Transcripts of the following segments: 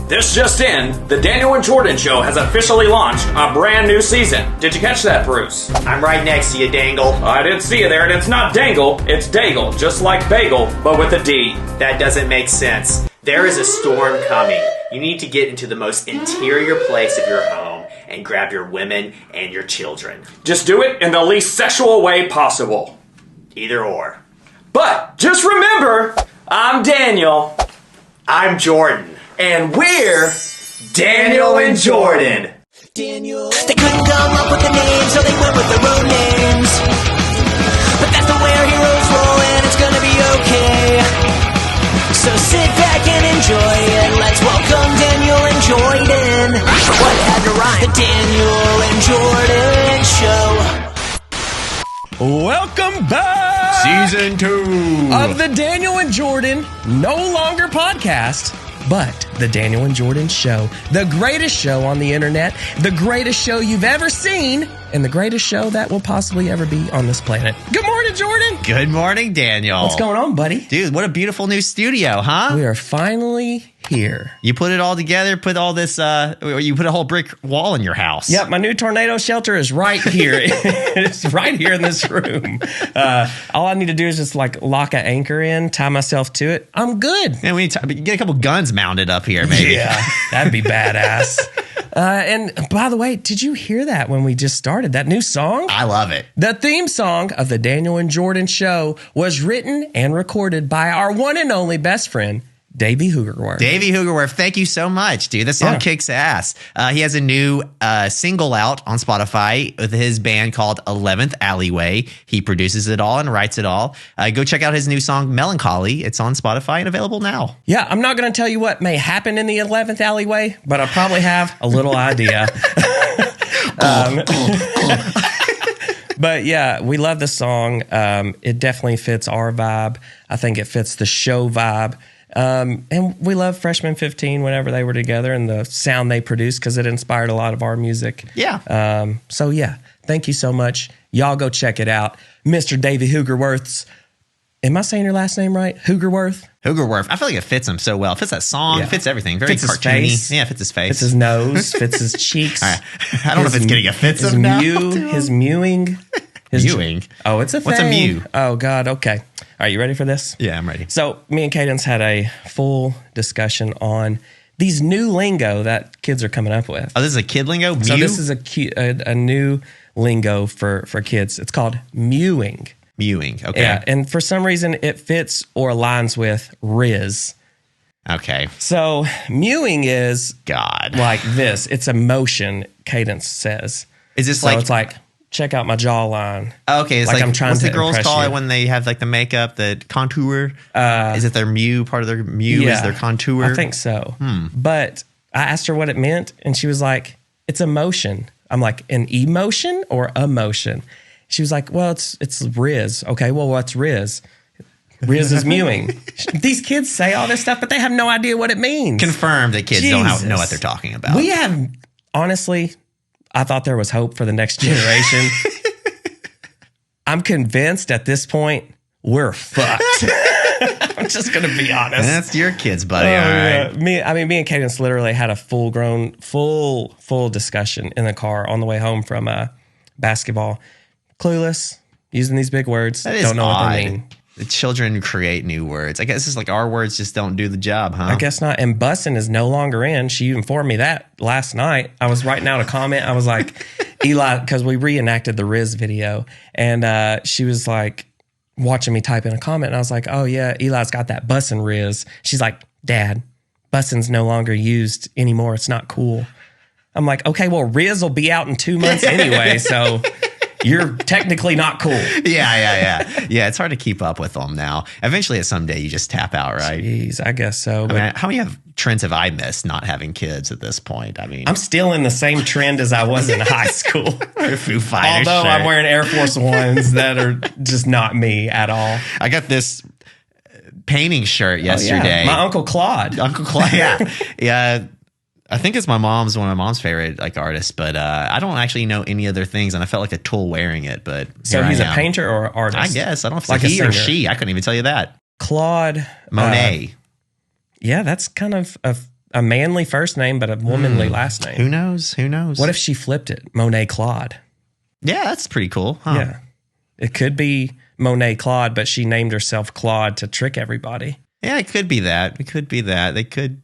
This just in, the Daniel and Jordan Show has officially launched a brand new season. Did you catch that, Bruce? I'm right next to you, Dangle. I didn't see you there, and it's not Dangle, it's Daigle, just like bagel, but with a D. That doesn't make sense. There is a storm coming. You need to get into the most interior place of your home and grab your women and your children. Just do it in the least sexual way possible. Either or. But just remember, I'm Daniel. I'm Jordan. And we're Daniel and Jordan. Daniel. They couldn't come up with a name, so they went with their own names. But that's the way our heroes roll, and it's gonna be okay. So sit back and enjoy, and let's welcome Daniel and Jordan. What had to rhyme? The Daniel and Jordan Show. Welcome back! Season 2 of the Daniel and Jordan No Longer podcast, but the Daniel and Jordan Show. The greatest show on the internet, the greatest show you've ever seen, and the greatest show that will possibly ever be on this planet. Good morning, Jordan! Good morning, Daniel. What's going on, buddy? Dude, what a beautiful new studio, huh? We are finally here. You put it all together, put all this, you put a whole brick wall in your house. Yep, my new tornado shelter is right here. It's right here in this room. All I need to do is just like lock an anchor in, tie myself to it. I'm good. And we need to get a couple guns mounted up here, maybe. Yeah, that'd be badass. And by the way, did you hear that when we just started? That new song? I love it. The theme song of the Daniel and Jordan Show was written and recorded by our one and only best friend, Davey Hoogerwerf. Davey Hoogerwerf, thank you so much, dude. This song kicks ass. He has a new single out on Spotify with his band called 11th Alleyway. He produces it all and writes it all. Go check out his new song, Melancholy. It's on Spotify and available now. Yeah, I'm not going to tell you what may happen in the 11th Alleyway, but I probably have a little idea. But yeah, we love the song. It definitely fits our vibe. I think it fits the show vibe. And we love Freshman 15 whenever they were together and the sound they produced because it inspired a lot of our music. Yeah. So yeah, thank you so much. Y'all go check it out. Mr. Davey Hoogerwerf's. Am I saying your last name right? Hoogerwerf? Hoogerwerf. I feel like it fits him so well. It fits that song. It fits everything. Very fits cartoony. His face. Yeah, it fits his face. Fits his nose. Fits his cheeks. All right. I don't know if it's getting a fits him now. His mewing. Mewing? Oh, it's a thing. What's a mew? Oh, God. Okay. All right, you ready for this? Yeah, I'm ready. So me and Cadence had a full discussion on these new lingo that kids are coming up with. Oh, this is a kid lingo? Mew? So this is a new lingo for kids. It's called mewing. Mewing, okay. Yeah, and for some reason it fits or aligns with Riz. Okay. So mewing is God. like this. It's a motion, Cadence says. Is this So like... it's like, check out my jawline. Okay, it's like I'm trying what's to the girls impress call you. it when they have like the makeup, the contour? Is it their mew? Part of their mew is their contour? I think so. But I asked her what it meant, and she was like, it's a motion. I'm like, an emotion or a motion? She was like, well, it's Riz. Okay, well, what's Riz? Riz is mewing. These kids say all this stuff, but they have no idea what it means. Confirmed that kids don't know what they're talking about. We have, honestly, I thought there was hope for the next generation. I'm convinced at this point we're fucked. I'm just gonna be honest. That's your kids, buddy. All right. Me and Cadence literally had a full discussion in the car on the way home from basketball. Clueless, using these big words. That is don't know odd. what they mean. The children create new words. I guess it's like our words just don't do the job, huh? I guess not. And Bussin is no longer in. She informed me that last night. I was writing out a comment. I was like, Eli, because we reenacted the Riz video. And she was like watching me type in a comment. And I was like, oh, yeah, Eli's got that Bussin Riz. She's like, Dad, Bussin's no longer used anymore. It's not cool. I'm like, okay, well, Riz will be out in 2 months anyway. So you're technically not cool. Yeah. Yeah, it's hard to keep up with them now. Eventually, someday, you just tap out, right? Jeez, I guess so. I mean, how many trends have I missed not having kids at this point? I mean, I'm still in the same trend as I was in high school. Foo Fighters. Although shirt. I'm wearing Air Force Ones that are just not me at all. I got this painting shirt yesterday. Yeah. My Uncle Claude. Uncle Claude, yeah. I think it's one of my mom's favorite like artists, but I don't actually know any other things, and I felt like a tool wearing it. But so he's a painter or an artist? I guess I don't know if it's like he or singer. she. I couldn't even tell you that. Claude Monet. Yeah, that's kind of a a manly first name, but a womanly last name. Who knows? Who knows? What if she flipped it? Monet Claude. Yeah, that's pretty cool. Huh? Yeah. It could be Monet Claude, but she named herself Claude to trick everybody. Yeah, it could be that. It could be that. They could.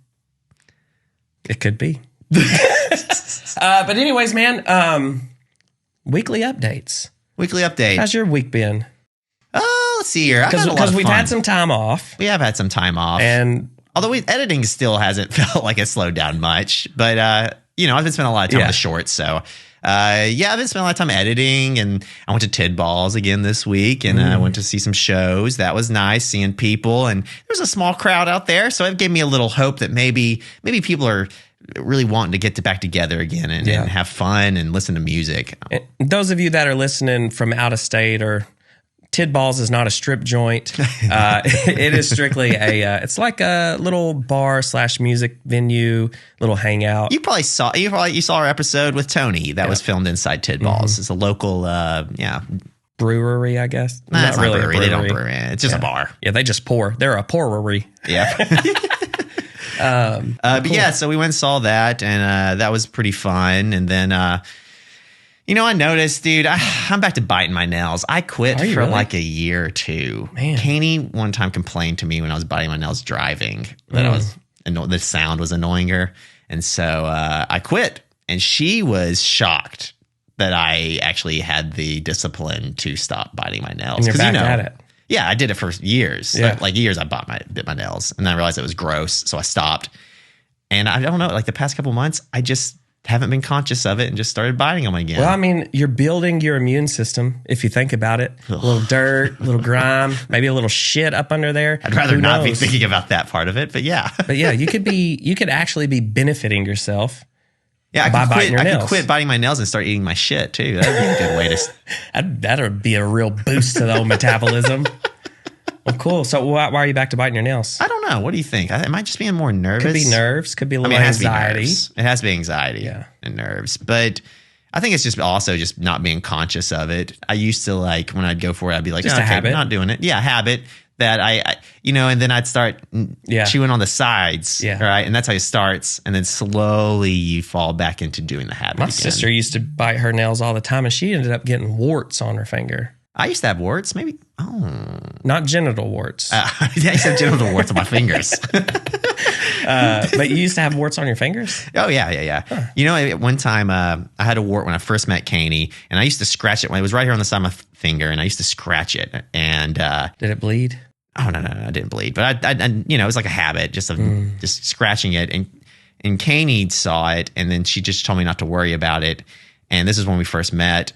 It could be. But anyways, man, weekly updates. Weekly update. How's your week been? Oh, let's see here. Because we've had some time off. We have had some time off. And although editing still hasn't felt like it slowed down much. But, I've been spending a lot of time with the shorts. So, I've been spending a lot of time editing. And I went to Tidballs again this week. And I went to see some shows. That was nice, seeing people. And there was a small crowd out there. So it gave me a little hope that maybe people are really wanting to get back together again and have fun and listen to music. And those of you that are listening from out of state, or Tidballs is not a strip joint. It is strictly it's like a little bar / music venue, little hangout. You saw our episode with Tony that was filmed inside Tidballs. It's a local, brewery, I guess. Nah, it's not really a brewery. They don't brew. It's just a bar. Yeah, they just pour. They're a pourery. Yeah. But yeah, so we went and saw that, and that was pretty fun. And then, I noticed, dude, I'm back to biting my nails. I quit for really? like a year or two. Man. Kanie one time complained to me when I was biting my nails driving that the sound was annoying her. And so I quit, and she was shocked that I actually had the discipline to stop biting my nails. And you're back at it. Yeah, I did it for years. Yeah. Like years I bit my nails, and then I realized it was gross, so I stopped. And I don't know, like the past couple months, I just haven't been conscious of it and just started biting them again. Well, I mean, you're building your immune system, if you think about it. A little dirt, a little grime, maybe a little shit up under there. I'd rather not be thinking about that part of it, but yeah. But yeah, you could actually be benefiting yourself. Yeah, biting your I nails. could quit biting my nails and start eating my shit too. That'd be a good way to. That'd be a real boost to the old metabolism. Well, cool. So why are you back to biting your nails? I don't know. What do you think? Am I just being more nervous? Could be nerves. Could be a little anxiety. It has to be anxiety and nerves. But I think it's just also just not being conscious of it. I used to when I'd go for it, I'd be like, just a habit. I'm not doing it. Yeah, habit that I and then I'd start chewing on the sides. Yeah. Right. And that's how it starts. And then slowly you fall back into doing the habit. My sister used to bite her nails all the time, and she ended up getting warts on her finger. I used to have warts, maybe. Oh, not genital warts. I used to have genital warts on my fingers. But you used to have warts on your fingers? Oh yeah. Huh. One time I had a wart when I first met Kanie, and I used to scratch it when it was right here on the side of my finger, and I used to scratch it. And did it bleed? Oh no, I didn't bleed, but I it was like a habit, just of just scratching it. And Kanie saw it, and then she just told me not to worry about it. And this is when we first met,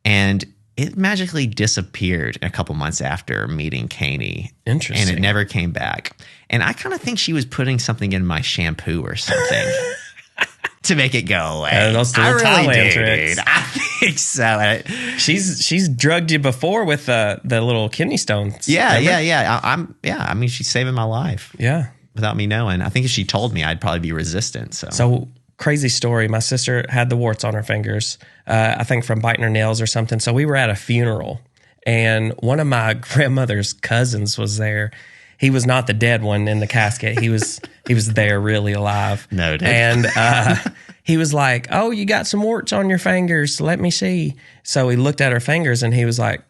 and it magically disappeared a couple months after meeting Kanie. Interesting. And it never came back. And I kind of think she was putting something in my shampoo or something to make it go away. Those little Thailand tricks. Dude. I think so. She's drugged you before with the little kidney stones. Yeah. I mean, she's saving my life. Yeah. Without me knowing. I think if she told me, I'd probably be resistant. So crazy story. My sister had the warts on her fingers, I think from biting her nails or something. So we were at a funeral, and one of my grandmother's cousins was there. He was not the dead one in the casket. He was there, really alive. No, dude. And he was like, "Oh, you got some warts on your fingers. Let me see." So he looked at her fingers, and he was like,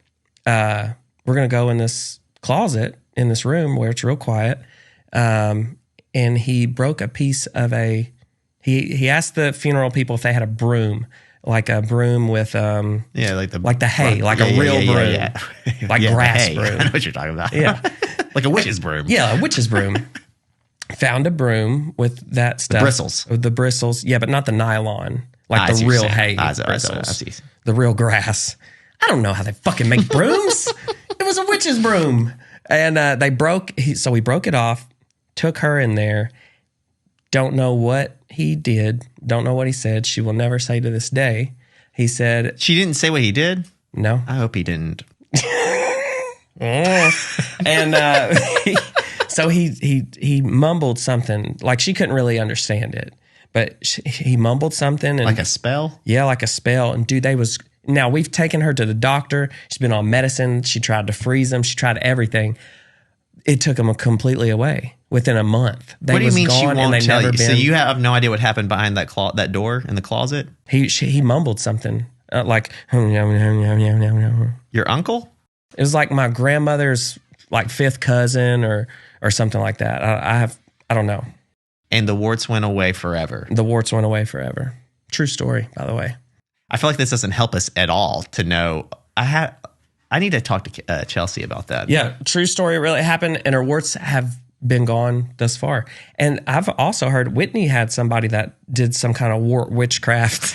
"We're gonna go in this closet in this room where it's real quiet." And he broke a piece of a. He asked the funeral people if they had a broom, like a broom with like the hay, like a real broom, like grass broom. I know what you're talking about. Yeah, like a witch's broom. Yeah, a witch's broom. Found a broom with that stuff, the bristles. Yeah, but not the nylon, like the real hay bristles, the real grass. I don't know how they fucking make brooms. It was a witch's broom, and so we broke it off, took her in there. Don't know what he did. Don't know what he said. She will never say to this day. He said... She didn't say what he did? No. I hope he didn't. And so he mumbled something. Like, she couldn't really understand it. But he mumbled something. And, like a spell? Yeah, like a spell. And dude, now we've taken her to the doctor. She's been on medicine. She tried to freeze them. She tried everything. It took them completely away within a month. They What do you was mean she gone and won't they tell never you? been. So you have no idea what happened behind that door in the closet? He mumbled something like, it Your uncle? was like my grandmother's like fifth cousin or something like that. I don't know. And the warts went away forever. The warts went away forever. True story, by the way. I feel like this doesn't help us at all to know. I need to talk to Chelsea about that. Yeah, true story really happened, and her warts have been gone thus far. And I've also heard Whitney had somebody that did some kind of wart witchcraft.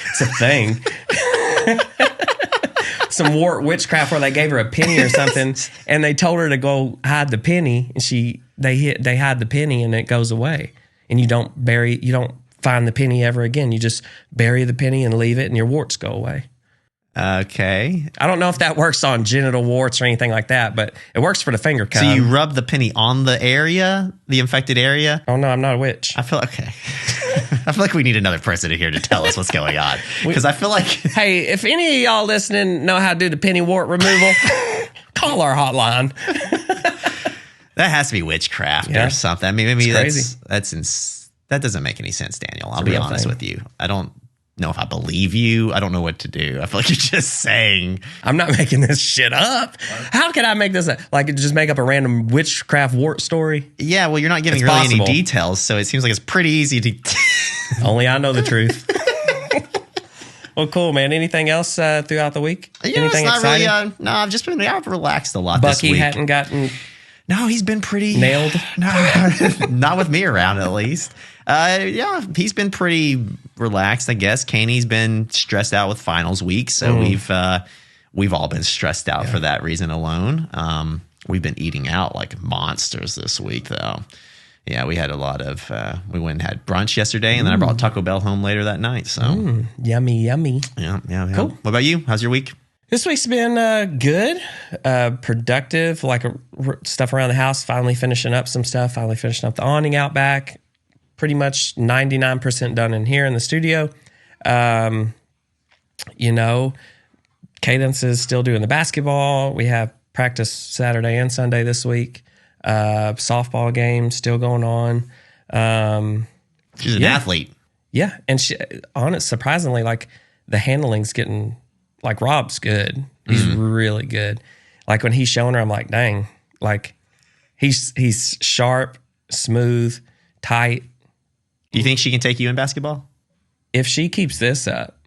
It's a thing. Some wart witchcraft where they gave her a penny or something, and they told her to go hide the penny, and they hide the penny, and it goes away, and you don't find the penny ever again. You just bury the penny and leave it, and your warts go away. Okay. I don't know if that works on genital warts or anything like that, but it works for the finger cut. So you rub the penny on the area, the infected area? Oh no, I'm not a witch. I feel okay. I feel like we need another person in here to tell us what's going on, because I feel like Hey, if any of y'all listening know how to do the penny wart removal, call our hotline. that has to be witchcraft Yeah. or something. I mean, maybe It's crazy. that doesn't make any sense, Daniel. I'll a be real honest thing. with you. I don't know if I believe you. I don't know what to do. I feel like you're just saying. I'm not making this shit up. How can I make this up? Like just make up a random witchcraft wart story? Yeah, well, you're not giving It's really possible. any details, so it seems like it's pretty easy to. Only I know the truth. Well, cool, man. Anything else throughout the week? Anything Anything it's not exciting? really. No, I've relaxed a lot this Bucky week. hadn't gotten No, he's been pretty nailed. No, not with me around, at least. Yeah, he's been pretty relaxed, I guess. Kaney's been stressed out with finals week, so we've all been stressed out for that reason alone. We've been eating out like monsters this week, though. Yeah, we had a lot of. We went and had brunch yesterday, and then I brought Taco Bell home later that night. So Yummy, yummy. yeah. Cool. What about you? How's your week? This week's been good, productive, like stuff around the house, finally finishing up some stuff, finally finishing up the awning out back. Pretty much 99% done in here in the studio. Cadence is still doing the basketball. We have practice Saturday and Sunday this week. Softball game still going on. She's an athlete. Yeah, and surprisingly, like the handling's getting, like Rob's good. He's really good. Like when he's showing her, I'm like, dang, like he's sharp, smooth, tight. Do you think she can take you in basketball? If she keeps this up,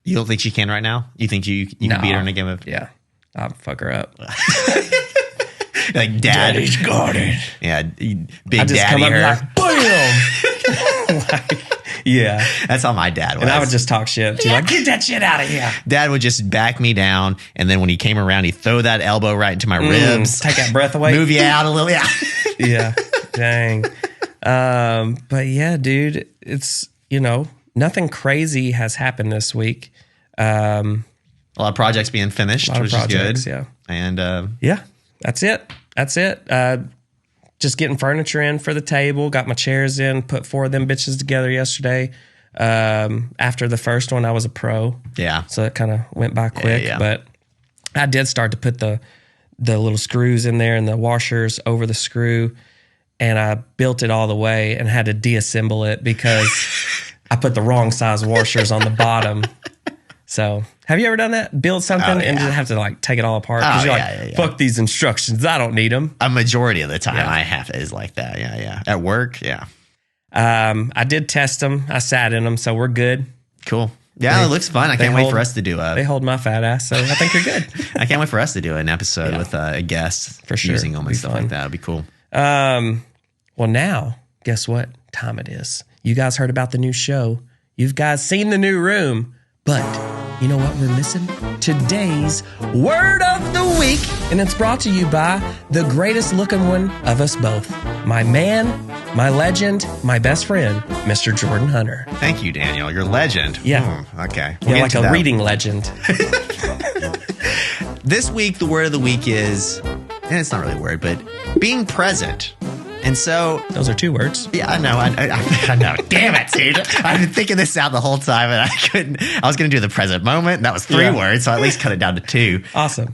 You don't think she can right now? You think you can beat her in a game of yeah, I'll fuck her up. like dad? Daddy's got it. Yeah, big I just daddy come her. up and like, bam. Yeah. That's how my dad was. And I would just talk shit. She's like, get that shit out of here. Dad would just back me down, and then when he came around, he'd throw that elbow right into my ribs, Take that breath away. move you out a little. Yeah. Yeah. Dang. But yeah, dude, it's, nothing crazy has happened this week. A lot of projects being finished, which is good. Yeah. And Yeah. That's it. Just getting furniture in for the table. Got my chairs in. Put 4 of them bitches together yesterday. After the first one, I was a pro. yeah, So it kind of went by quick. yeah. But I did start to put the little screws in there and the washers over the screw. And I built it all the way and had to deassemble it because I put the wrong size washers on the bottom. So have you ever done that? Build something and just have to like take it all apart? Because you're like, fuck these instructions. I don't need them. a majority of the time Yeah. I have is like that. Yeah. At work, yeah. I did test them. I sat in them, so we're good. Cool. Yeah, it looks fun. I can't wait for us to do They hold my fat ass, so I think you're good. I can't wait for us to do an episode with a guest For sure. using them Be and stuff fun. like that. It'd be cool. Well, now, guess what time it is? You guys heard about the new show. You guys seen the new room. But you know what we're missing? Today's Word of the Week. And it's brought to you by the greatest looking one of us both. My man, my legend, my best friend, Mr. Jordan Hunter. Thank you, Daniel. You're a legend. Yeah. Okay. You're like a reading legend. This week, the word of the week is, and it's not really a word, but being present. And so, Those are 2 words. yeah, I know. I know. Damn it, dude. I've been thinking this out the whole time, and I couldn't. I was going to do the present moment. And that was 3 Yeah. words, so I at least cut it down to 2. Awesome.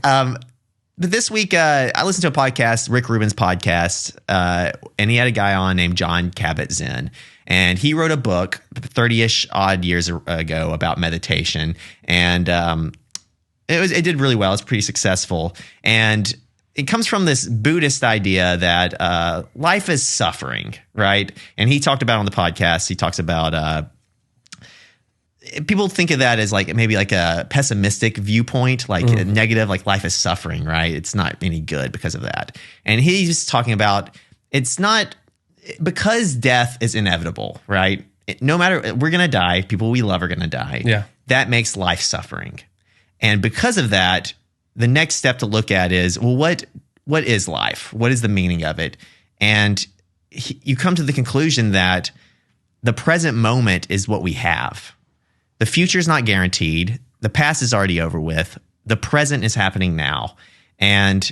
But this week, I listened to a podcast, Rick Rubin's podcast, and he had a guy on named Jon Kabat-Zinn. And he wrote a book 30-ish odd years ago about meditation. And it did really well. It's pretty successful. And it comes from this Buddhist idea that life is suffering, right? And he talked about on the podcast, he talks about people think of that as like maybe like a pessimistic viewpoint, like a negative, like life is suffering, right? It's not any good because of that. And he's talking about it's not because death is inevitable, right? No matter, we're going to die. People we love are going to die. Yeah. That makes life suffering. And because of that, the next step to look at is, well, what is life? What is the meaning of it? And you come to the conclusion that the present moment is what we have. The future is not guaranteed. The past is already over with. The present is happening now. And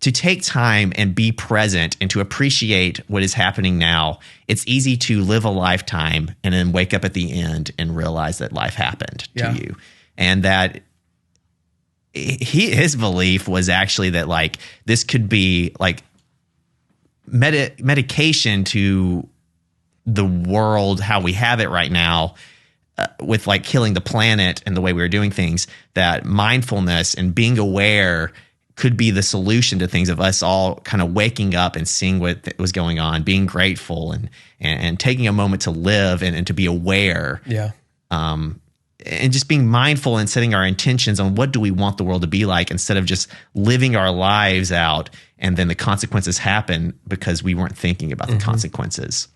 to take time and be present and to appreciate what is happening now, it's easy to live a lifetime and then wake up at the end and realize that life happened to you. And that his belief was actually that like this could be like medication to the world, how we have it right now, with like killing the planet and the way we were doing things, that mindfulness and being aware could be the solution to things, of us all kind of waking up and seeing what was going on, being grateful and taking a moment to live and to be aware. Yeah. And just being mindful and setting our intentions on what do we want the world to be like, instead of just living our lives out and then the consequences happen because we weren't thinking about the consequences.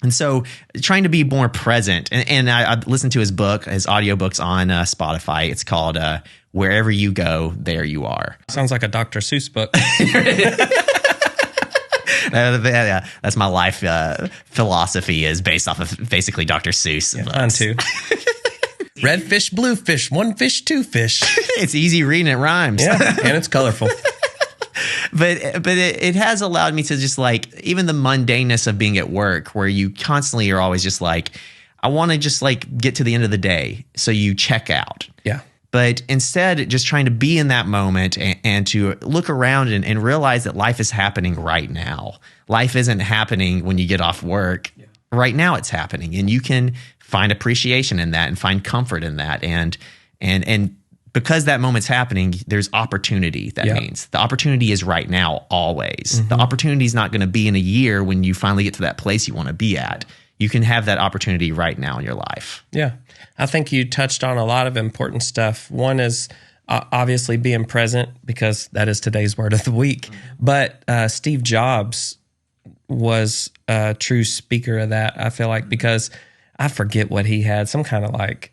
And so trying to be more present. And I listened to his book, his audiobooks on Spotify. It's called Wherever You Go, There You Are. Sounds like a Dr. Seuss book. Yeah, that's my life philosophy, is based off of basically Dr. Seuss. Yeah, mine too. Red fish, blue fish, one fish, two fish. It's easy reading, it rhymes. Yeah, and it's colorful. But it has allowed me to just like, even the mundaneness of being at work, where you constantly are always just like, I want to just like get to the end of the day. So you check out. Yeah. But instead, just trying to be in that moment and to look around and realize that life is happening right now. Life isn't happening when you get off work. Yeah. Right now it's happening. And you can find appreciation in that and find comfort in that. And because that moment's happening, there's opportunity. That means the opportunity is right now, always. The opportunity is not going to be in a year when you finally get to that place you want to be at. You can have that opportunity right now in your life. Yeah. I think you touched on a lot of important stuff. One is obviously being present, because that is today's word of the week. But Steve Jobs was a true speaker of that, I feel like, because I forget what he had. Some kind of like,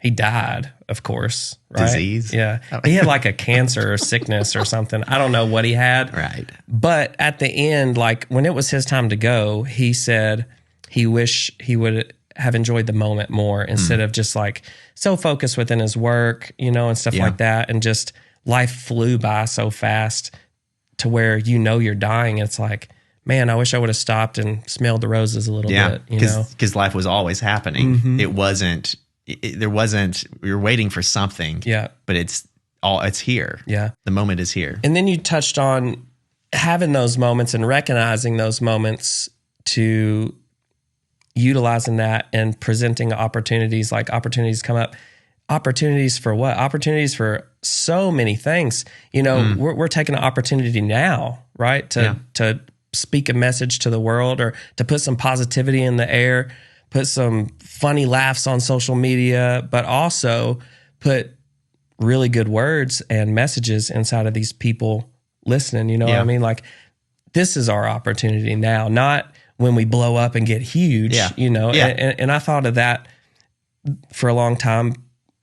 he died, of course, right? Disease. Yeah. He had like a cancer or sickness or something. I don't know what he had. Right. But at the end, like when it was his time to go, he said he wished he would have enjoyed the moment more, instead of just like so focused within his work, and stuff like that. And just life flew by so fast to where you're dying. It's like, man, I wish I would have stopped and smelled the roses a little bit. Because life was always happening. It wasn't. There wasn't. We were waiting for something. Yeah, but it's here. Yeah, the moment is here. And then you touched on having those moments and recognizing those moments, to utilizing that and presenting opportunities. Like opportunities come up. Opportunities for what? Opportunities for so many things. We're taking an opportunity now, right? To speak a message to the world, or to put some positivity in the air, put some funny laughs on social media, but also put really good words and messages inside of these people listening. You know what I mean? Like, this is our opportunity now, not when we blow up and get huge, And I thought of that for a long time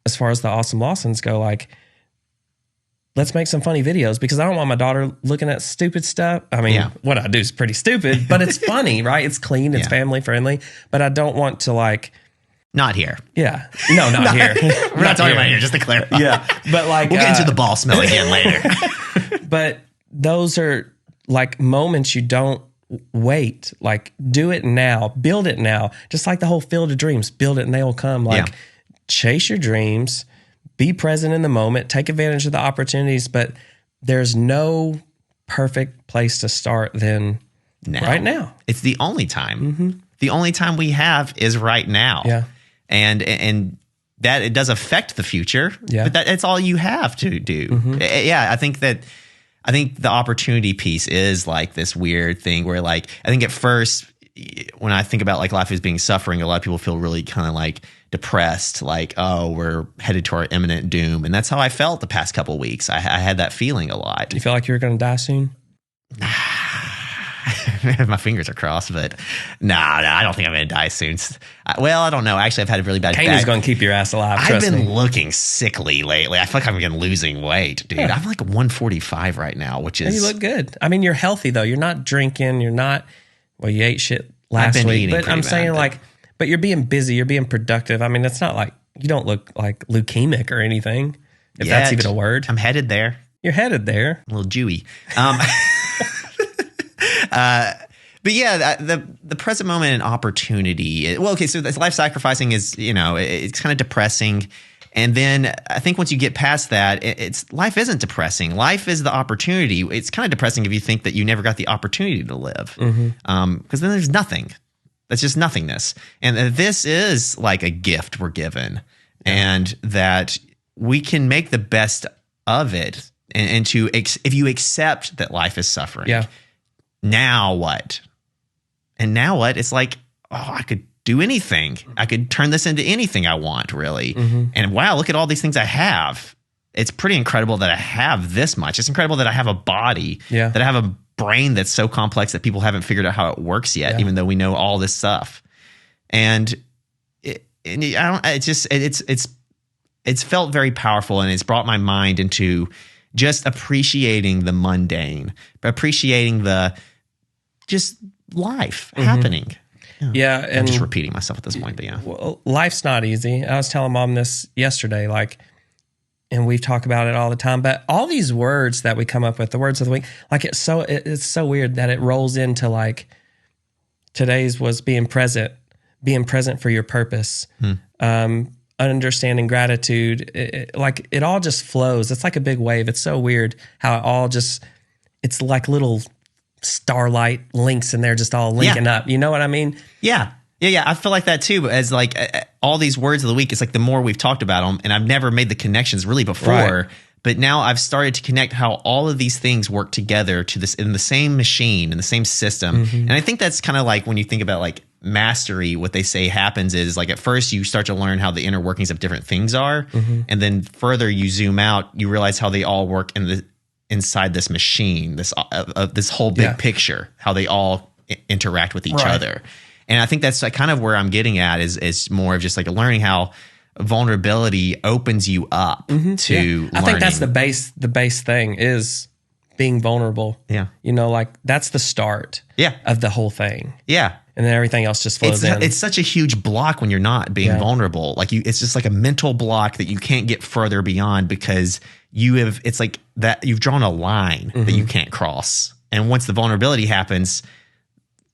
as far as the Awesome Lawsons go. Like, let's make some funny videos, because I don't want my daughter looking at stupid stuff. I mean, what I do is pretty stupid, but it's funny, right? It's clean, it's family friendly, but I don't want to like... Not here. Yeah. No, not here. We're not talking about here, just to clarify. Yeah. But like... We'll get into the ball smell again later. But those are like moments you don't wait. Like, do it now. Build it now. Just like the whole Field of Dreams. Build it and they will come. Like, chase your dreams. Be present in the moment, take advantage of the opportunities, but there's no perfect place to start than right now. It's the only time. The only time we have is right now. Yeah. And that it does affect the future, Yeah. but that's all you have to do. Yeah, I think the opportunity piece is like this weird thing where like, I think at first when I think about like life as being suffering, a lot of people feel really kind of like depressed, like, oh, we're headed to our imminent doom. And that's how I felt the past couple of weeks. I had that feeling a lot. Do you feel like you were going to die soon? My fingers are crossed, but no, I don't think I'm going to die soon. Well, I don't know. Actually, I've had a really bad Pain is going to keep your ass alive. I've been me. looking sickly lately. I feel like I've been losing weight, dude. Yeah. I'm like 145 right now, which is. You look good. I mean, you're healthy though. You're not drinking. You're not. Well, you ate shit last been week, eating but pretty I'm saying bad, like, but you're being busy. You're being productive. I mean, it's not like you don't look like leukemic or anything. If that's even a word, I'm headed there. You're headed there. A little Jewy. But yeah, the present moment and opportunity. Well, okay, so this life sacrificing is, it's kind of depressing. And then I think once you get past that, it's life isn't depressing. Life is the opportunity. It's kind of depressing if you think that you never got the opportunity to live. Because then there's nothing. That's just nothingness. And this is like a gift we're given. And that we can make the best of it. And if you accept that life is suffering. Yeah. Now what? And now what? It's like, oh, I could do anything. I could turn this into anything I want, really. And wow, look at all these things I have. It's pretty incredible that I have this much. It's incredible that I have a body, that I have a brain that's so complex that people haven't figured out how it works yet, even though we know all this stuff. And it's felt very powerful, and it's brought my mind into just appreciating the mundane, appreciating the just life happening. Yeah. I'm And just repeating myself at this point, but yeah. well, life's not easy. I was telling Mom this yesterday, and we've talked about it all the time, but all these words that we come up with, the words of the week, it's so weird that it rolls into like today's was being present for your purpose. Understanding gratitude. It all just flows. It's like a big wave. It's so weird how it all just, it's like little starlight links in there just all linking up. You know what I mean? Yeah. I feel like that too. As like all these words of the week, it's like the more we've talked about them, and I've never made the connections really before, Right. but now I've started to connect how all of these things work together to this in the same machine, in the same system. And I think that's kind of like when you think about like mastery, what they say happens is like at first you start to learn how the inner workings of different things are. And then further you zoom out, you realize how they all work inside this machine, this whole big picture, how they all interact with each other. And I think that's like kind of where I'm getting at is more of just like learning how vulnerability opens you up to learning. I think that's the base thing is being vulnerable. Yeah. That's the start Yeah. of the whole thing. Yeah. And then everything else just flows in. It's such a huge block when you're not being vulnerable. Like it's just like a mental block that you can't get further beyond because it's like that you've drawn a line that you can't cross. And once the vulnerability happens,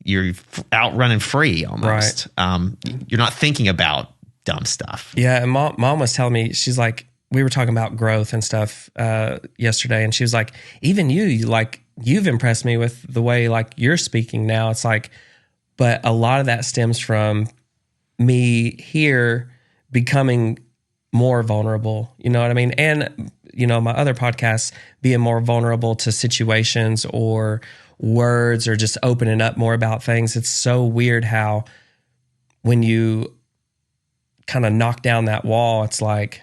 you're out running free almost. You're not thinking about dumb stuff. Yeah. And mom was telling me, she's like, we were talking about growth and stuff yesterday. And she was like, even you've impressed me with the way like you're speaking now. It's like, but a lot of that stems from me here becoming more vulnerable. You know what I mean? And, my other podcasts being more vulnerable to situations or words or just opening up more about things. It's so weird how when you kind of knock down that wall, it's like,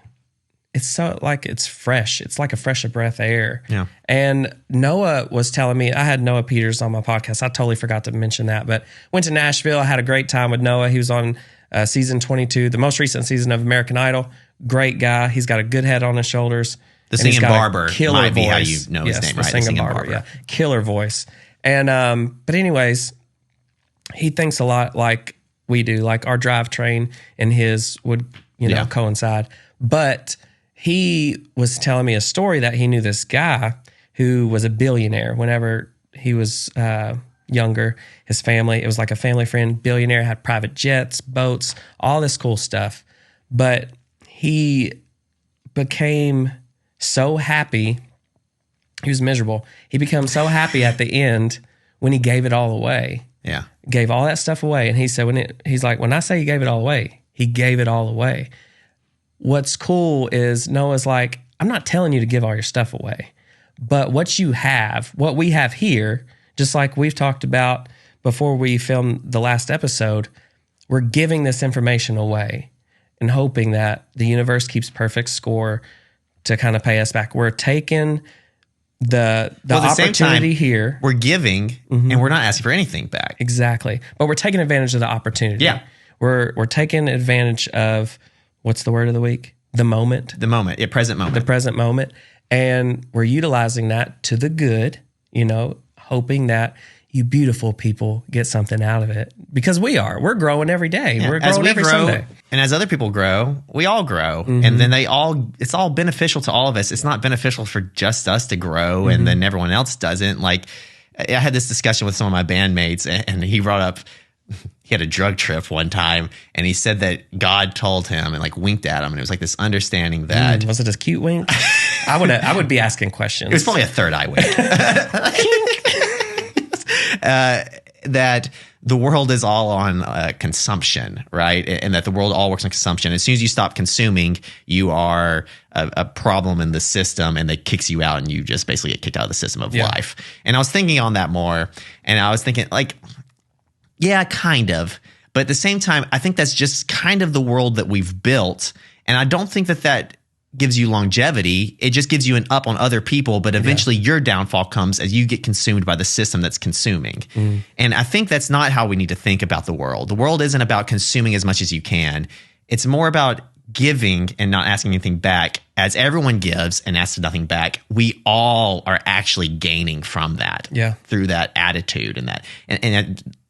it's so like it's fresh. It's like a fresh breath of air. Yeah. And Noah was telling me, I had Noah Peters on my podcast. I totally forgot to mention that, but went to Nashville. I had a great time with Noah. He was on season 22, the most recent season of American Idol. Great guy. He's got a good head on his shoulders. The and he's singing got a barber killer might be voice. how you know his name, the right? The Singing barber. Yeah. Killer voice. And, but anyways, he thinks a lot like we do, like our drivetrain and his would, coincide. But he was telling me a story that he knew this guy who was a billionaire whenever he was younger. His family, it was like a family friend, billionaire, had private jets, boats, all this cool stuff. But he became so happy He was miserable. He became so happy at the end when he gave it all away. Yeah. Gave all that stuff away. And he said, he's like, when I say he gave it all away, he gave it all away. What's cool is Noah's like, I'm not telling you to give all your stuff away, but what you have, what we have here, just like we've talked about before we filmed the last episode, we're giving this information away and hoping that the universe keeps perfect score to kind of pay us back. We're taking the opportunity here. We're giving and we're not asking for anything back. Exactly. But we're taking advantage of the opportunity. Yeah. We're taking advantage of, what's the word of the week? The moment. The moment. Yeah, present moment. The present moment. And we're utilizing that to the good, hoping that you beautiful people get something out of it. Because we're growing every day. Yeah. We're growing every Sunday. And as other people grow, we all grow. And then it's all beneficial to all of us. It's not beneficial for just us to grow and then everyone else doesn't. Like, I had this discussion with some of my bandmates, and he brought up, he had a drug trip one time, and he said that God told him and like winked at him, and it was like this understanding that was it a cute wink? I would be asking questions. It was probably a third eye wink. That the world is all on consumption, right? And that the world all works on consumption. As soon as you stop consuming, you are a problem in the system, and that kicks you out, and you just basically get kicked out of the system of life. And I was thinking on that more, and I was thinking like, yeah, kind of. But at the same time, I think that's just kind of the world that we've built. And I don't think that gives you longevity. It just gives you an up on other people. But eventually your downfall comes as you get consumed by the system that's consuming. And I think that's not how we need to think about the world. The world isn't about consuming as much as you can. It's more about giving and not asking anything back. As everyone gives and asks nothing back, we all are actually gaining from that. Through that attitude and that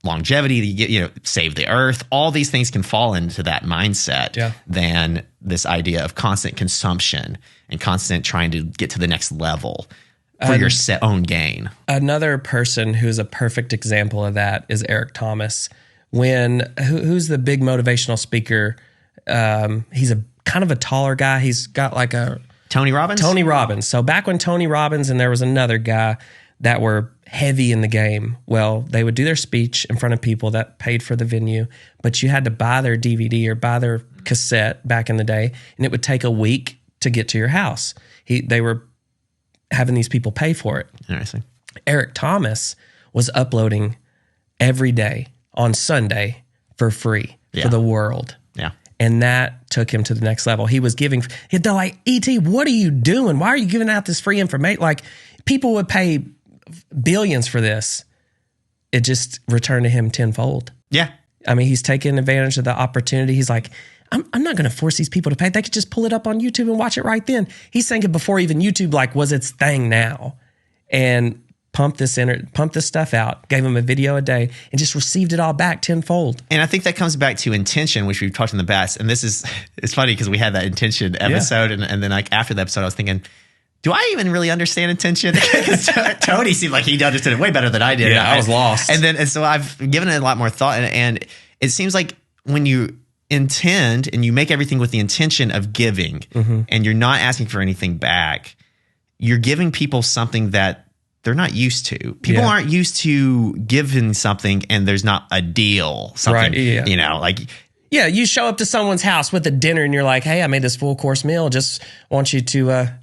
longevity, save the earth. All these things can fall into that mindset than this idea of constant consumption and constant trying to get to the next level for your own gain. Another person who's a perfect example of that is Eric Thomas. Who's the big motivational speaker? He's a kind of a taller guy. He's got like a Tony Robbins. Tony Robbins. So back when Tony Robbins and there was another guy that were heavy in the game, well, they would do their speech in front of people that paid for the venue, but you had to buy their DVD or buy their cassette back in the day, and it would take a week to get to your house. They were having these people pay for it. Interesting. Eric Thomas was uploading every day on Sunday for free for the world. Yeah. And that took him to the next level. He was giving, they're like, E.T., what are you doing? Why are you giving out this free information? Like, people would pay billions for this. It just returned to him tenfold. Yeah. I mean, he's taking advantage of the opportunity. He's like, I'm not going to force these people to pay. They could just pull it up on YouTube and watch it right then. He's thinking before even YouTube was its thing now. And pumped this stuff out, gave him a video a day, and just received it all back tenfold. And I think that comes back to intention, which we've talked in the past. And it's funny because we had that intention episode, and then like after the episode, I was thinking, do I even really understand intention? Because Tony seemed like he understood it way better than I did. Yeah, I was lost. And so I've given it a lot more thought, and it seems like when you intend and you make everything with the intention of giving, and you're not asking for anything back, you're giving people something that they're not used to. People aren't used to giving something and there's not a deal. Something, right, Yeah, you show up to someone's house with a dinner and you're like, hey, I made this full course meal. Just want you to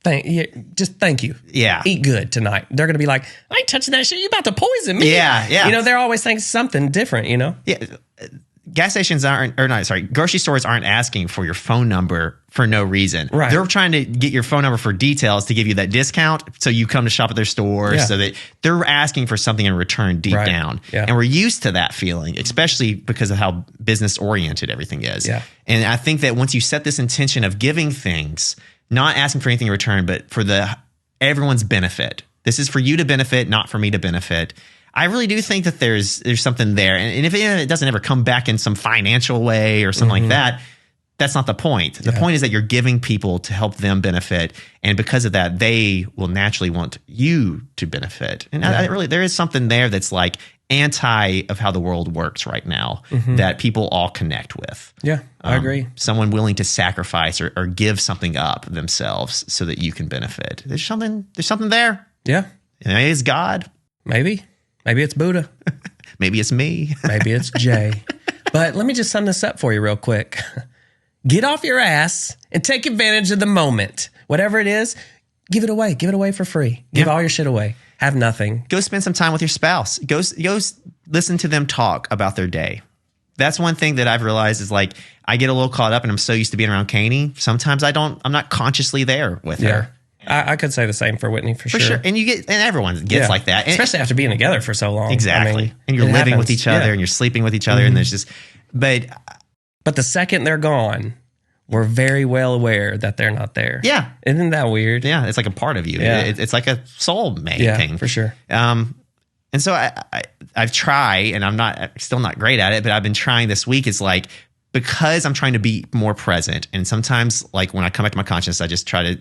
thank you. Yeah. Eat good tonight. They're going to be like, I ain't touching that shit. You about to poison me. Yeah. They're always saying something different, Yeah. Gas stations grocery stores aren't asking for your phone number for no reason. Right. They're trying to get your phone number for details to give you that discount so you come to shop at their store. Yeah. So that they're asking for something in return deep down. Yeah. And we're used to that feeling, especially because of how business oriented everything is. Yeah. And I think that once you set this intention of giving things, not asking for anything in return, but for everyone's benefit. This is for you to benefit, not for me to benefit. I really do think that there's something there. And if it doesn't ever come back in some financial way or something like that, that's not the point. The point is that you're giving people to help them benefit. And because of that, they will naturally want you to benefit. And there is something there that's like anti of how the world works right now that people all connect with. Yeah, I agree. Someone willing to sacrifice or give something up themselves so that you can benefit. There's something there. Yeah. Maybe it's God. Maybe it's Buddha. Maybe it's me. Maybe it's Jay. But let me just sum this up for you real quick. Get off your ass and take advantage of the moment. Whatever it is, give it away. Give it away for free. Give all your shit away. Have nothing. Go spend some time with your spouse. Go listen to them talk about their day. That's one thing that I've realized is like I get a little caught up and I'm so used to being around Kanie. Sometimes I'm not consciously there with her. I could say the same for Whitney for sure. And everyone gets like that. Especially after being together for so long. Exactly. I mean, and you're living with each other and you're sleeping with each other and there's just but the second they're gone, we're very well aware that they're not there. Yeah. Isn't that weird? Yeah. It's like a part of you. Yeah. It's like a soulmate thing. For sure. And so I've tried, and I'm still not great at it, but I've been trying this week. It's like, because I'm trying to be more present. And sometimes like when I come back to my consciousness, I just try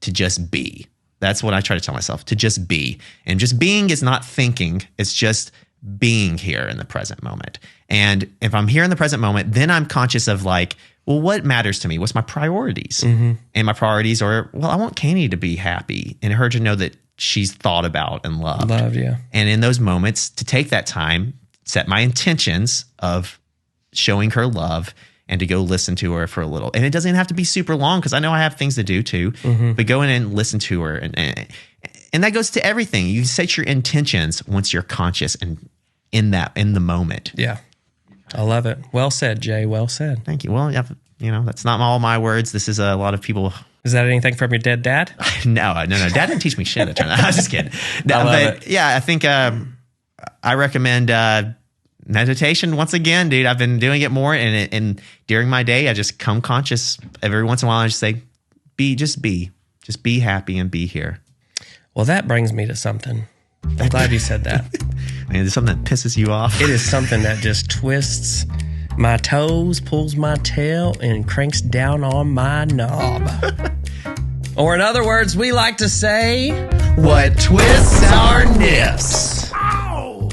to just be. That's what I try to tell myself, to just be. And just being is not thinking. It's just being here in the present moment. And if I'm here in the present moment, then I'm conscious of like, well, what matters to me? What's my priorities? And my priorities are, well, I want Kanie to be happy and her to know that she's thought about and loved. Yeah. And in those moments, to take that time, set my intentions of showing her love and to go listen to her for a little. And it doesn't have to be super long because I know I have things to do too. But go in and listen to her. And that goes to everything. You set your intentions once you're conscious and in the moment. Yeah. I love it. Well said, Jay. Well said. Thank you. Well, that's not all my words. This is a lot of people. Is that anything from your dead dad? No. Dad didn't teach me shit. I was just kidding. No, I love it. Yeah, I think I recommend meditation once again, dude. I've been doing it more, and during my day, I just come conscious every once in a while. I just say, just be happy and be here. Well, that brings me to something. I'm glad you said that. Man, is something that pisses you off? It is something that just twists my toes, pulls my tail, and cranks down on my knob. Or in other words, we like to say, what twists our nips?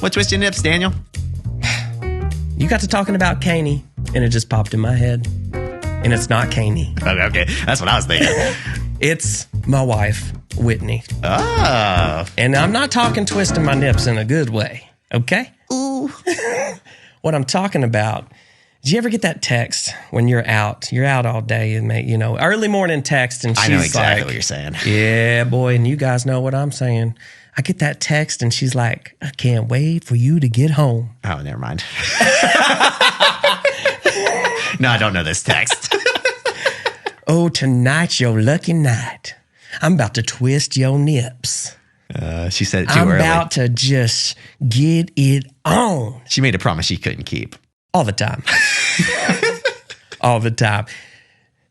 What twists your nips, Daniel? You got to talking about Kanie, and it just popped in my head. And it's not Kanie. Okay, that's what I was thinking. It's my wife, Whitney. Oh. And I'm not talking twisting my nips in a good way, okay? Ooh. What I'm talking about, did you ever get that text when you're out all day and early morning text and she's I know exactly like, what you're saying. Yeah, boy, and you guys know what I'm saying. I get that text and she's like, I can't wait for you to get home. Oh, never mind. No, I don't know this text. Oh, tonight's your lucky night. I'm about to twist your nips. She said it too I'm early. about to just get it on. She made a promise she couldn't keep. All the time. All the time.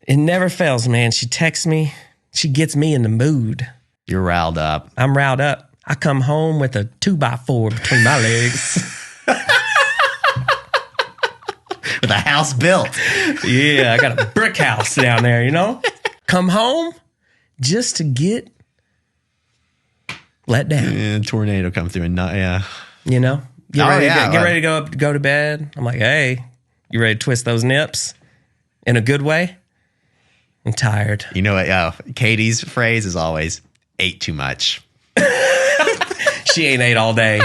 It never fails, man. She texts me. She gets me in the mood. You're riled up. I'm riled up. I come home with a 2x4 between my legs. With a house built. Yeah, I got a brick house down there, Come home just to get let down. Yeah, tornado come through and not, yeah. Get ready to go to bed. I'm like, hey, you ready to twist those nips in a good way? I'm tired. You know what? Katie's phrase is always, ate too much. She ain't ate all day.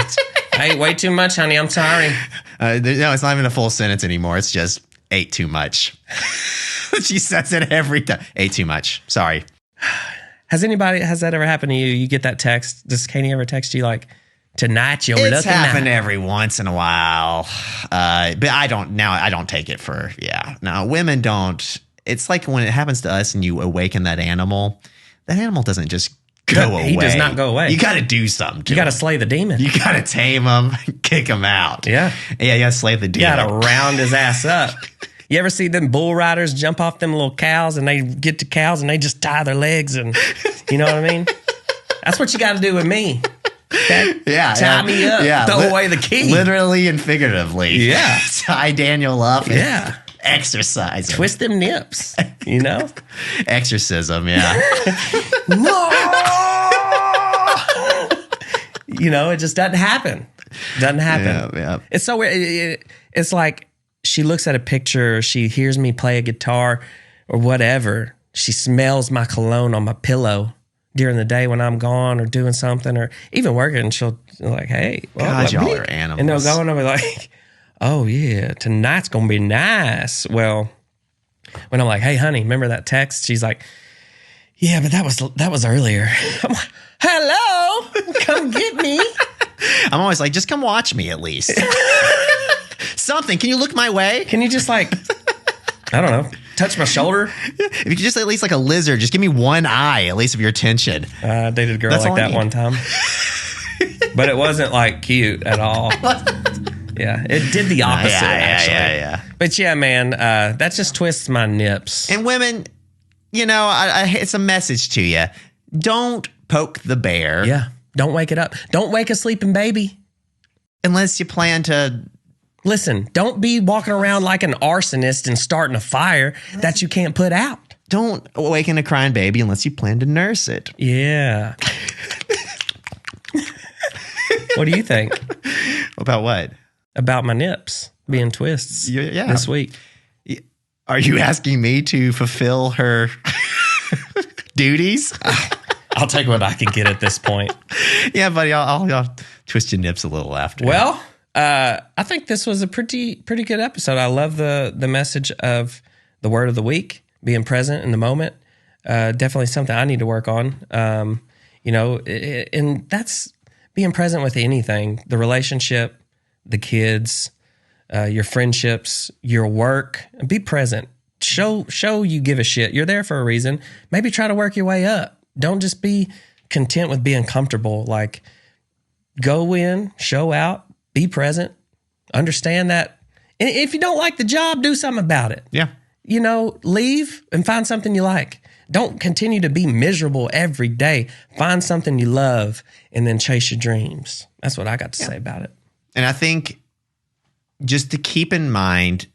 I ate way too much, honey. I'm sorry. No, it's not even a full sentence anymore. It's just, ate too much. She says it every time. Ate too much. Sorry. Has that ever happened to you? You get that text. Does Kanie ever text you like, tonight you're looking at? It's happened every once in a while. But I don't take it for, No, women don't. It's like when it happens to us and you awaken that animal doesn't just go away. He does not go away. You got to do something to You got to him. slay the demon. You got to tame him, kick him out. Yeah. Yeah, you got to slay the You demon. got to round his ass up. You ever see them bull riders jump off them little cows and they get to cows and they just tie their legs and, you know what I mean? That's what you got to do with me. Okay? Yeah. Tie me up. Yeah. Throw away the key. Literally and figuratively. Yeah. Tie Daniel up. And Yeah. exercise him. Twist them nips, Exorcism, yeah. It just doesn't happen. Doesn't happen. Yeah. It's so weird. It's like she looks at a picture, she hears me play a guitar or whatever. She smells my cologne on my pillow during the day when I'm gone or doing something or even working. She'll be like, hey. God, y'all are animals. And they'll go and I'll be like, oh, yeah, tonight's going to be nice. Well, when I'm like, hey, honey, remember that text? She's like, yeah, but that was earlier. I'm like, hello, come get me. I'm always like, just come watch me at least. Something. Can you look my way? Can you just I don't know, touch my shoulder? If you could just at least like a lizard, just give me one eye at least of your attention. I dated a girl That's like all I that need. one time. But it wasn't like cute at all. Yeah, it did the opposite, actually. Yeah. But yeah, man, that just twists my nips. And women, it's a message to you. Don't poke the bear. Yeah, don't wake it up. Don't wake a sleeping baby. Unless you plan to. Listen, don't be walking around like an arsonist and starting a fire that you can't put out. Don't awaken a crying baby unless you plan to nurse it. Yeah. What do you think About what? about my nips being twists Yeah. this week? Are you asking me to fulfill her duties? I'll take what I can get at this point. Yeah, buddy. I'll twist your nips a little after. Well, I think this was a pretty good episode. I love the message of the word of the week, being present in the moment. Definitely something I need to work on. And that's being present with anything, the relationship, the kids, your friendships, your work. Be present. Show you give a shit. You're there for a reason. Maybe try to work your way up. Don't just be content with being comfortable. Like, go in, show out, be present, understand that. And if you don't like the job, do something about it. Yeah. Leave and find something you like. Don't continue to be miserable every day. Find something you love and then chase your dreams. That's what I got to say about it. And I think just to keep in mind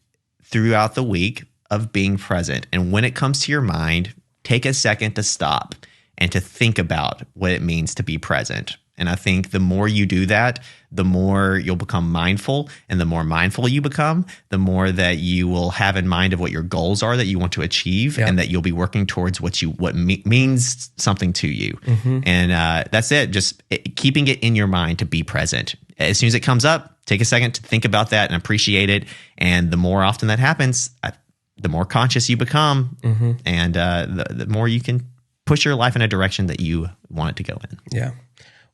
throughout the week of being present. And when it comes to your mind, take a second to stop and to think about what it means to be present. And I think the more you do that, the more you'll become mindful. And the more mindful you become, the more that you will have in mind of what your goals are that you want to achieve, and that you'll be working towards what means something to you. Mm-hmm. And that's it. Just keeping it in your mind to be present. As soon as it comes up, take a second to think about that and appreciate it. And the more often that happens, the more conscious you become, and the more you can push your life in a direction that you want it to go in. Yeah.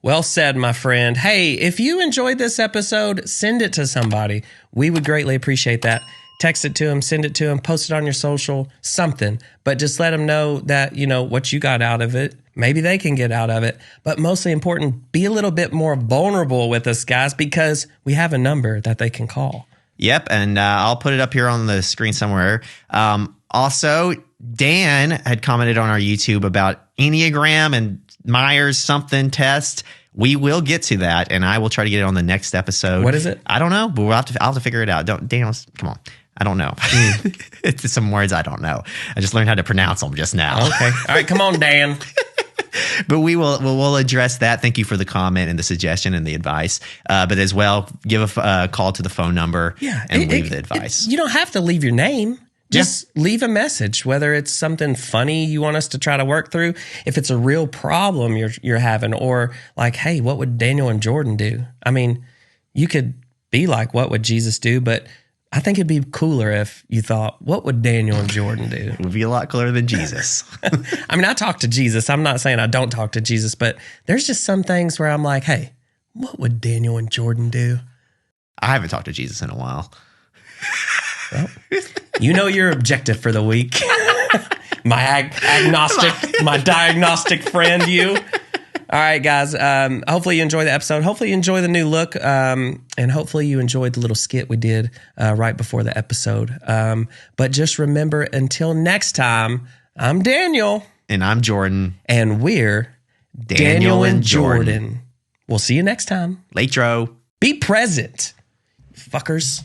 Well said, my friend. Hey, if you enjoyed this episode, send it to somebody. We would greatly appreciate that. Text it to them, send it to them, post it on your social, something. But just let them know that, what you got out of it. Maybe they can get out of it. But mostly important, be a little bit more vulnerable with us, guys, because we have a number that they can call. Yep, and I'll put it up here on the screen somewhere. Also, Dan had commented on our YouTube about Enneagram and Myers something test. We will get to that, and I will try to get it on the next episode. What is it? I don't know, but I'll have to figure it out. Dan, come on. I don't know. It's some words I don't know. I just learned how to pronounce them just now. Okay. All right, come on, Dan. But we'll address that. Thank you for the comment and the suggestion and the advice. But as well, give a call to the phone number and leave the advice. You don't have to leave your name. Just leave a message, whether it's something funny you want us to try to work through, if it's a real problem you're having, or like, hey, what would Daniel and Jordan do? I mean, you could be like, what would Jesus do? But I think it'd be cooler if you thought, what would Daniel and Jordan do? It would be a lot cooler than Jesus. I mean, I talk to Jesus. I'm not saying I don't talk to Jesus, but there's just some things where I'm like, hey, what would Daniel and Jordan do? I haven't talked to Jesus in a while. Well, your objective for the week. My agnostic, my diagnostic friend, you. All right, guys. Hopefully you enjoy the episode. Hopefully you enjoy the new look. And hopefully you enjoyed the little skit we did right before the episode. But just remember, until next time, I'm Daniel. And I'm Jordan. And we're Daniel and Jordan. We'll see you next time. Latro. Be present, fuckers.